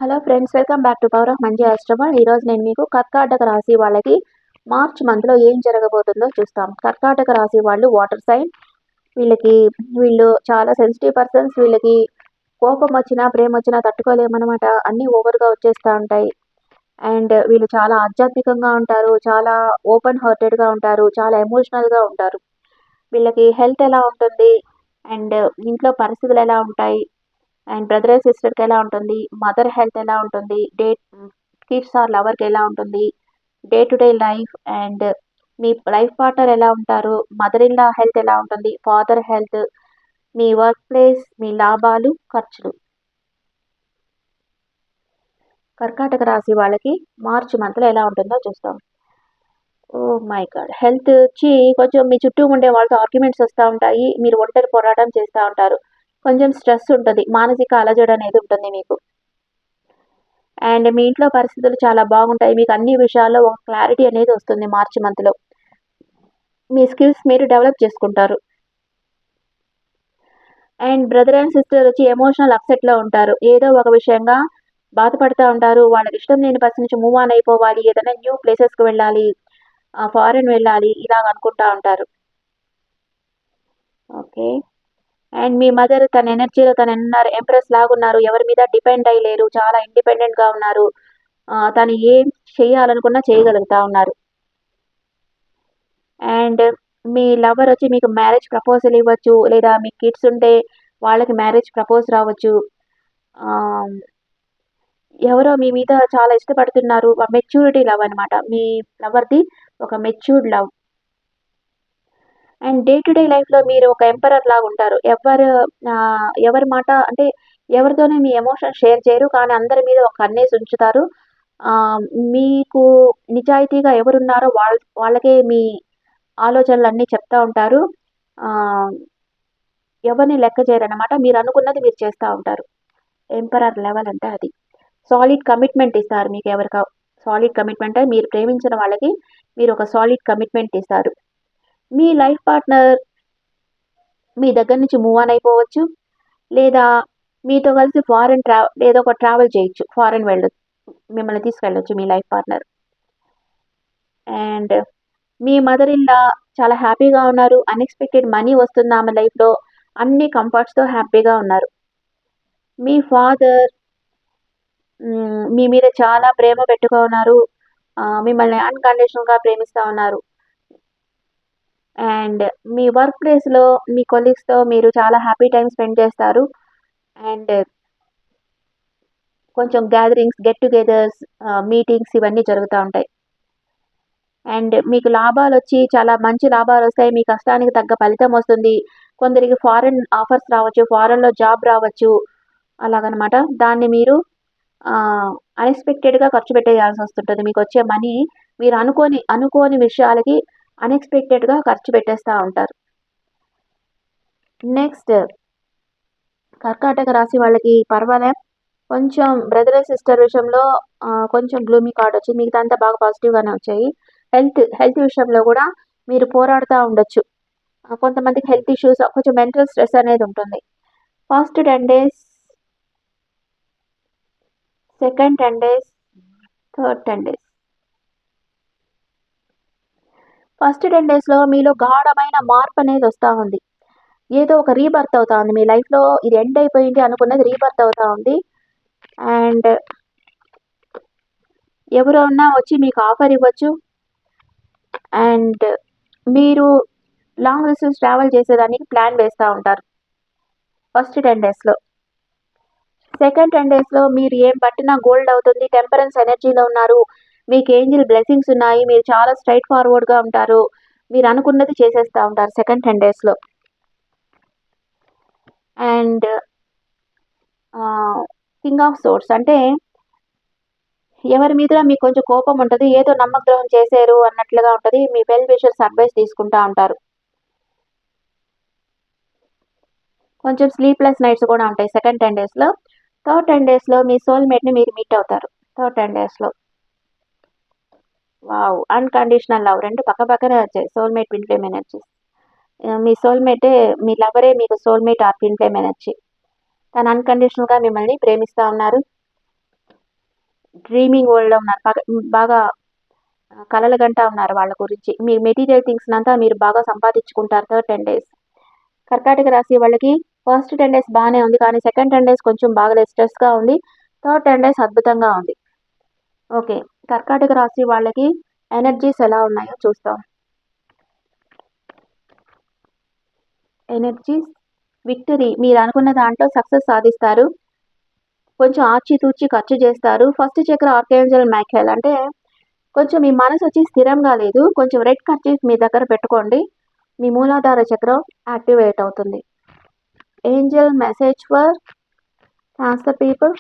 Hello friends, welcome back to power of మంచి ఆశ్రమం. ఈరోజు నేను మీకు కర్కాటక రాశి వాళ్ళకి మార్చ్ మంత్లో ఏం జరగబోతుందో చూస్తాం. కర్కాటక రాశి వాళ్ళు వాటర్ సైన్. వీళ్ళు చాలా సెన్సిటివ్ పర్సన్స్. వీళ్ళకి కోపం వచ్చినా ప్రేమ వచ్చినా తట్టుకోలేమన్నమాట. అన్నీ ఓవర్గా వచ్చేస్తూ ఉంటాయి. అండ్ వీళ్ళు చాలా ఆధ్యాత్మికంగా ఉంటారు, చాలా ఓపెన్ హార్టెడ్గా ఉంటారు, చాలా ఎమోషనల్గా ఉంటారు. వీళ్ళకి హెల్త్ ఎలా ఉంటుంది అండ్ ఇంట్లో పరిస్థితులు ఎలా ఉంటాయి అండ్ బ్రదర్ అండ్ సిస్టర్కి ఎలా ఉంటుంది, మదర్ హెల్త్ ఎలా ఉంటుంది, కిడ్స్ ఆర్ లవర్కి ఎలా ఉంటుంది, day to day life and me life partner ఎలా ఉంటారు, మదర్ ఇన్ లా హెల్త్ ఎలా ఉంటుంది, ఫాదర్ హెల్త్, మీ వర్క్ ప్లేస్, మీ లాభాలు, ఖర్చులు. కర్కాటక రాశి వాళ్ళకి మార్చి మంత్లో ఎలా ఉంటుందో చూస్తాం. ఓ మై గాడ్, హెల్త్ వచ్చి కొంచెం మీ చుట్టూ ఉండే వాళ్ళతో ఆర్గ్యుమెంట్స్ వస్తూ ఉంటాయి. మీరు ఒంటరి పోరాటం చేస్తూ ఉంటారు. కొంచెం స్ట్రెస్ ఉంటుంది, మానసిక అలజడి అనేది ఉంటుంది మీకు. అండ్ మీ ఇంట్లో పరిస్థితులు చాలా బాగుంటాయి. మీకు అన్ని విషయాల్లో ఒక క్లారిటీ అనేది వస్తుంది మార్చి మంత్లో. మీ స్కిల్స్ మీరు డెవలప్ చేసుకుంటారు. అండ్ బ్రదర్ అండ్ సిస్టర్ వచ్చి ఎమోషనల్ అప్సెట్లో ఉంటారు. ఏదో ఒక విషయంగా బాధపడుతూ ఉంటారు. వాళ్ళకి ఇష్టం లేని పర్సన్ నుంచి మూవ్ ఆన్ అయిపోవాలి, ఏదైనా న్యూ ప్లేసెస్కి వెళ్ళాలి, ఫారెన్ వెళ్ళాలి, ఇలాగ అనుకుంటా ఉంటారు. ఓకే. అండ్ మీ మదర్ తన ఎనర్జీలో తను ఉన్నారు, ఎంప్రెస్ లాగున్నారు, ఎవరి మీద డిపెండ్ అయ్యలేరు, చాలా ఇండిపెండెంట్గా ఉన్నారు. తను ఏం చేయాలనుకున్నా చేయగలుగుతా ఉన్నారు. అండ్ మీ లవర్ వచ్చి మీకు మ్యారేజ్ ప్రపోజల్ ఇవ్వచ్చు, లేదా మీ కిడ్స్ ఉంటే వాళ్ళకి మ్యారేజ్ ప్రపోజ్ రావచ్చు. ఎవరో మీ మీద చాలా ఇష్టపడుతున్నారు. మెచ్యూరిటీ లవ్ అనమాట మీ లవర్ది, ఒక matured love. And day to day లైఫ్లో మీరు ఒక ఎంపరర్ లాగా ఉంటారు. ఎవరి మాట అంటే ఎవరితోనే మీ ఎమోషన్ షేర్ చేయరు, కానీ అందరి మీద ఒక కన్నేసి ఉంచుతారు. మీకు నిజాయితీగా ఎవరున్నారో వాళ్ళకే మీ ఆలోచనలన్నీ చెప్తా ఉంటారు. ఎవరిని లెక్క చేయరన్నమాట. మీరు అనుకున్నది మీరు చేస్తూ ఉంటారు. ఎంపరర్ లెవెల్ అంటే అది. సాలిడ్ కమిట్మెంట్ ఇస్తారు మీకు. సాలిడ్ కమిట్మెంట్ అంటే మీరు ప్రేమించిన వాళ్ళకి మీరు ఒక సాలిడ్ కమిట్మెంట్ ఇస్తారు. మీ లైఫ్ పార్ట్నర్ మీ దగ్గర నుంచి మూవ్ ఆన్ అయిపోవచ్చు, లేదా మీతో కలిసి ఏదో ఒక ట్రావెల్ చేయొచ్చు, ఫారెన్ మిమ్మల్ని తీసుకెళ్ళొచ్చు మీ లైఫ్ పార్ట్నర్. అండ్ మీ మదర్ ఇన్ లా చాలా హ్యాపీగా ఉన్నారు. అన్ఎక్స్పెక్టెడ్ మనీ వస్తుంది ఆమె లైఫ్లో. అన్ని కంఫర్ట్స్తో హ్యాపీగా ఉన్నారు. మీ ఫాదర్ మీ మీద చాలా ప్రేమ పెట్టుకున్నారు, మిమ్మల్ని అన్కండిషనల్గా ప్రేమిస్తూ ఉన్నారు. అండ్ మీ వర్క్ ప్లేస్లో మీ కొలీగ్స్తో మీరు చాలా హ్యాపీ టైం స్పెండ్ చేస్తారు. అండ్ కొంచెం గ్యాదరింగ్స్, గెట్ టుగెదర్స్, మీటింగ్స్ ఇవన్నీ జరుగుతూ ఉంటాయి. అండ్ మీకు లాభాలు వచ్చి చాలా మంచి లాభాలు వస్తాయి. మీ కష్టానికి తగ్గ ఫలితం వస్తుంది. కొందరికి ఫారెన్ ఆఫర్స్ రావచ్చు, ఫారెన్లో జాబ్ రావచ్చు, అలాగనమాట. దాన్ని మీరు అన్ఎక్స్పెక్టెడ్గా ఖర్చు పెట్టేయాల్సి వస్తుంటుంది. మీకు వచ్చే మనీ మీరు అనుకోని విషయాలకి అన్ఎక్స్పెక్టెడ్గా ఖర్చు పెట్టేస్తూ ఉంటారు. నెక్స్ట్, కర్కాటక రాశి వాళ్ళకి పర్వాలే. కొంచెం బ్రదర్ అండ్ సిస్టర్ విషయంలో కొంచెం గ్లూమీ కార్డ్ వచ్చింది. మిగతా అంతా బాగా పాజిటివ్గానే వచ్చాయి. హెల్త్ విషయంలో కూడా మీరు పోరాడుతూ ఉండొచ్చు. కొంతమందికి హెల్త్ ఇష్యూస్, కొంచెం మెంటల్ స్ట్రెస్ అనేది ఉంటుంది. First 10 days, second 10 days, third 10 days. First 10 daysలో మీలో గాఢమైన మార్పు అనేది వస్తూ ఉంది. ఏదో ఒక రీబర్త్ అవుతా ఉంది మీ లైఫ్లో. ఇది ఎండ్ అయిపోయింది అనుకున్నది రీబర్త్ అవుతా ఉంది. అండ్ ఎవరన్నా వచ్చి మీకు ఆఫర్ ఇవ్వచ్చు. అండ్ మీరు లాంగ్ డిస్టెన్స్ ట్రావెల్ చేసేదానికి ప్లాన్ వేస్తూ ఉంటారు ఫస్ట్ 10 daysలో. సెకండ్ 10 daysలో మీరు ఏం పట్టినా గోల్డ్ అవుతుంది. టెంపరెన్స్ ఎనర్జీలో ఉన్నారు. మీకు ఏంజిల్ బ్లెస్సింగ్స్ ఉన్నాయి. మీరు చాలా స్ట్రైట్ ఫార్వర్డ్గా ఉంటారు. మీరు అనుకున్నది చేసేస్తూ ఉంటారు సెకండ్ 10 daysలో. అండ్ కింగ్ ఆఫ్ సోర్స్ అంటే ఎవరి మీద మీకు కొంచెం కోపం ఉంటుంది. ఏదో నమ్మకద్రోహం చేశారు అన్నట్లుగా ఉంటుంది. మీ వెల్ విషర్స్ అడ్వైస్ తీసుకుంటూ ఉంటారు. కొంచెం స్లీప్లెస్ నైట్స్ కూడా ఉంటాయి సెకండ్ 10 daysలో. థర్డ్ 10 daysలో మీ సోల్మేట్ని మీరు మీట్ అవుతారు. థర్డ్ 10 daysలో వావ్, అన్కండిషనల్ లవ్, రెండు పక్కనే వచ్చాయి. Soulmate, twin flame energies. మీ సోల్మేటే, మీ లవరే మీకు soulmate or twin flame energy. తను అన్కండిషనల్గా మిమ్మల్ని ప్రేమిస్తూ ఉన్నారు. డ్రీమింగ్ వరల్డ్లో ఉన్నారు, బాగా కలలు గంటా ఉన్నారు వాళ్ళ గురించి. మీ మెటీరియల్ థింగ్స్ అంతా మీరు బాగా సంపాదించుకుంటారు థర్డ్ 10 days. కర్కాటక రాశి వాళ్ళకి ఫస్ట్ 10 days బాగానే ఉంది, కానీ సెకండ్ 10 days కొంచెం బాగలేదు, స్ట్రెస్గా ఉంది. థర్డ్ 10 days అద్భుతంగా ఉంది. ఓకే, కర్కాటక రాశి వాళ్ళకి ఎనర్జీస్ ఎలా ఉన్నాయో చూస్తాం. ఎనర్జీస్ విక్టరీ, మీరు అనుకున్న దాంట్లో సక్సెస్ సాధిస్తారు. కొంచెం ఆచితూచి ఖర్చు చేస్తారు. ఫస్ట్ చక్ర ఆర్కేంజల్ మైఖేల్, అంటే కొంచెం మీ మనసు వచ్చి స్థిరంగా లేదు. కొంచెం రెడ్ కర్చీఫ్ మీ దగ్గర పెట్టుకోండి, మీ మూలాధార చక్రం యాక్టివేట్ అవుతుంది. Angel message for cancer people.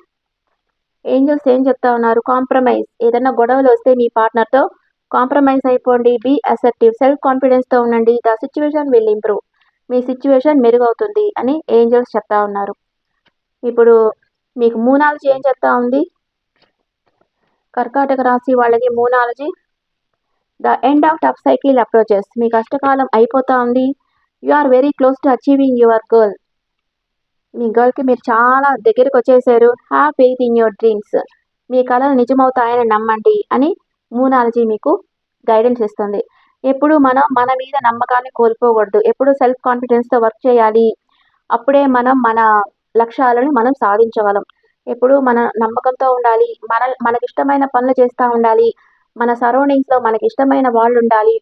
Angels ఏం చెప్తా ఉన్నారు? కాంప్రమైజ్. ఏదైనా గొడవలు వస్తే మీ పార్ట్నర్తో కాంప్రమైజ్ అయిపోండి. బీ అసెప్టివ్, సెల్ఫ్ కాన్ఫిడెన్స్తో ఉండండి. The situation will improve. Me situation మెరుగవుతుంది అని ఏంజల్స్ చెప్తా ఉన్నారు. ఇప్పుడు మీకు మూనాలజీ ఏం చెప్తా ఉంది? కర్కాటక రాశి వాళ్ళకి moonology the end of tough cycle approaches. మీ కష్టకాలం అయిపోతా ఉంది. You are very close to achieving your goal. మీ గర్ల్కి మీరు చాలా దగ్గరికి వచ్చేసారు. Have faith in your dreams. మీ కళలు నిజమవుతాయని నమ్మండి అని మూనాలజీ మీకు గైడెన్స్ ఇస్తుంది. ఎప్పుడు మనం మన మీద నమ్మకాన్ని కోల్పోకూడదు. ఎప్పుడు సెల్ఫ్ కాన్ఫిడెన్స్తో వర్క్ చేయాలి. అప్పుడే మనం మన లక్ష్యాలను మనం సాధించగలం. ఎప్పుడు మన నమ్మకంతో ఉండాలి. మనకి ఇష్టమైన పనులు చేస్తూ ఉండాలి. మన సరౌండింగ్స్లో మనకి ఇష్టమైన వాళ్ళు ఉండాలి.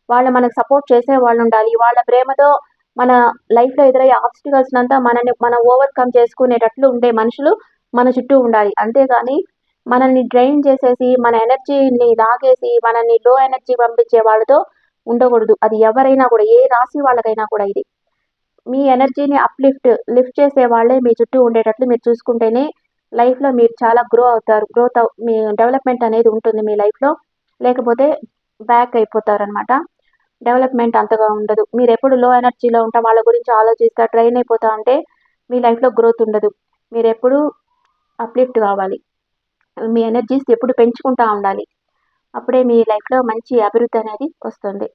వాళ్ళ మనకు సపోర్ట్ చేసే వాళ్ళు ఉండాలి. వాళ్ళ ప్రేమతో మన లైఫ్లో ఎదురయ్యే ఆబ్స్టికల్స్ అంతా మనం ఓవర్కమ్ చేసుకునేటట్లు ఉండే మనుషులు మన చుట్టూ ఉండాలి. అంతేగాని మనల్ని డ్రైన్ చేసేసి మన ఎనర్జీని లాగేసి మనల్ని లో ఎనర్జీ పంపించే వాళ్ళతో ఉండకూడదు. అది ఎవరైనా కూడా, ఏ రాశి వాళ్ళకైనా కూడా. ఇది మీ ఎనర్జీని లిఫ్ట్ చేసే వాళ్ళే మీ చుట్టూ ఉండేటట్లు మీరు చూసుకుంటేనే లైఫ్లో మీరు చాలా గ్రో అవుతారు. మీ డెవలప్మెంట్ అనేది ఉంటుంది మీ లైఫ్లో. లేకపోతే బ్యాక్ అయిపోతారు అనమాట. డెవలప్మెంట్ అంతగా ఉండదు. మీరు ఎప్పుడు లో ఎనర్జీలో ఉంటా, వాళ్ళ గురించి ఆలోచిస్తా ట్రైన్ అయిపోతా ఉంటే మీ లైఫ్లో గ్రోత్ ఉండదు. మీరు ఎప్పుడు అప్లిఫ్ట్ కావాలి. మీ ఎనర్జీస్ ఎప్పుడు పెంచుకుంటూ ఉండాలి. అప్పుడే మీ లైఫ్లో మంచి అభివృద్ధి అనేది వస్తుంది.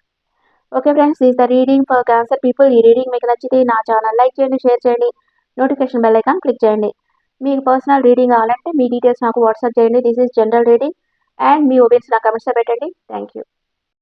Okay friends, is the reading for cancer people. ఈ రీడింగ్ మీకు నచ్చితే నా ఛానల్ లైక్ చేయండి, షేర్ చేయండి, నోటిఫికేషన్ బెల్ ఐకాన్ క్లిక్ చేయండి. మీకు పర్సనల్ రీడింగ్ కావాలంటే మీ డీటెయిల్స్ నాకు వాట్సాప్ చేయండి. This is general reading and me opinions నా కమెంట్స్లో పెట్టండి. Thank you.